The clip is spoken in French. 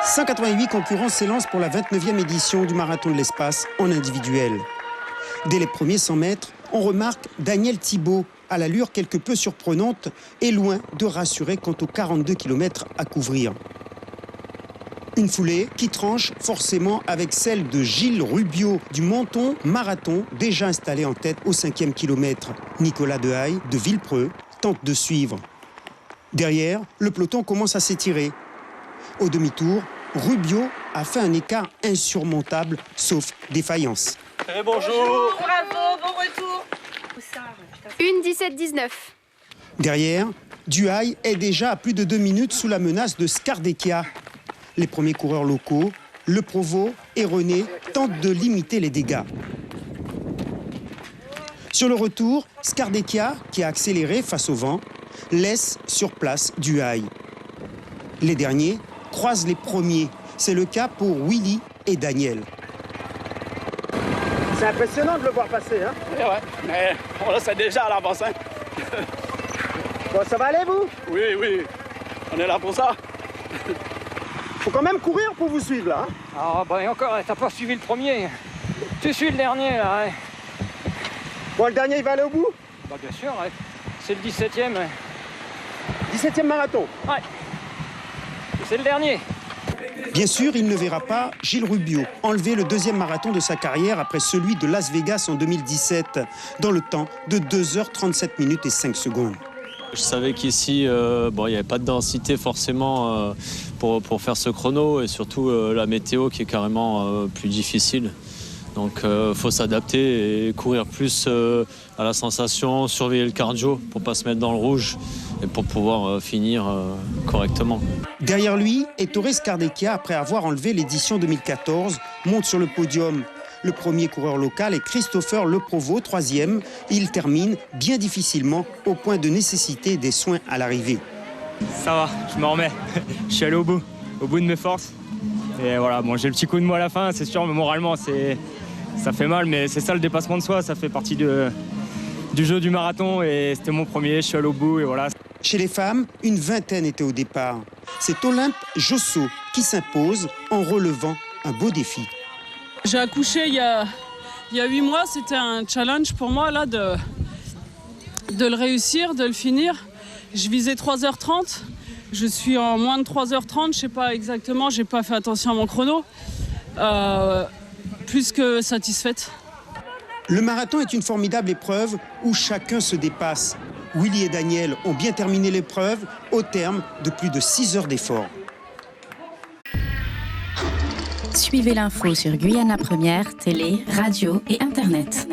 188 concurrents s'élancent pour la 29e édition du Marathon de l'Espace en individuel. Dès les premiers 100 mètres, on remarque Daniel Thibault, à l'allure quelque peu surprenante et loin de rassurer quant aux 42 km à couvrir. Une foulée qui tranche forcément avec celle de Gilles Rubio du Menton Marathon, déjà installé en tête au 5e kilomètre. Nicolas Dehaye de Villepreux tente de suivre. Derrière, le peloton commence à s'étirer. Au demi-tour, Rubio a fait un écart insurmontable, sauf défaillance. Bonjour. Bravo, bon retour. 1:17:19. Derrière, Dehaye est déjà à plus de 2 minutes sous la menace de Scardecia. Les premiers coureurs locaux, Le Provost et René, tentent de limiter les dégâts. Sur le retour, Scardecia, qui a accéléré face au vent, laisse sur place Dehaye. Les derniers croisent les premiers. C'est le cas pour Willy et Daniel. C'est impressionnant de le voir passer, hein? Ouais, mais on le sait déjà à l'avance, hein. Bon, ça va aller, vous? Oui, on est là pour ça. Faut quand même courir pour vous suivre, là, hein? Ah, bah, et encore, t'as pas suivi le premier. Tu suis le dernier, là, ouais. Bon, le dernier, il va aller au bout? Bah, bien sûr, ouais. C'est le 17e, ouais. 17e marathon? Ouais. C'est le dernier. Bien sûr, il ne verra pas Gilles Rubio enlever le 2e marathon de sa carrière après celui de Las Vegas en 2017, dans le temps de 2h37 minutes et 5 secondes. Je savais qu'ici, il n'y avait pas de densité forcément pour faire ce chrono et surtout la météo qui est carrément plus difficile. Donc il faut s'adapter et courir plus à la sensation, surveiller le cardio pour ne pas se mettre dans le rouge et pour pouvoir finir correctement. Derrière lui, Ettore Scardecia, après avoir enlevé l'édition 2014, monte sur le podium. Le premier coureur local est Christopher Le Provost, 3e. Il termine bien difficilement au point de nécessiter des soins à l'arrivée. Ça va, je me remets. Je suis allé au bout de mes forces. Et voilà, bon, j'ai le petit coup de mou à la fin, c'est sûr, mais moralement, ça fait mal, mais c'est ça le dépassement de soi, ça fait partie du jeu du marathon et c'était mon premier, je suis allé au bout et voilà. Chez les femmes, une vingtaine était au départ. C'est Olympe Josso qui s'impose en relevant un beau défi. J'ai accouché il y a 8 mois, c'était un challenge pour moi là de le réussir, de le finir. Je visais 3h30, je suis en moins de 3h30, je sais pas exactement, j'ai pas fait attention à mon chrono. Plus que satisfaite. Le marathon est une formidable épreuve où chacun se dépasse. Willy et Daniel ont bien terminé l'épreuve au terme de plus de 6 heures d'effort. Suivez l'info sur Guyana Première, télé, radio et Internet.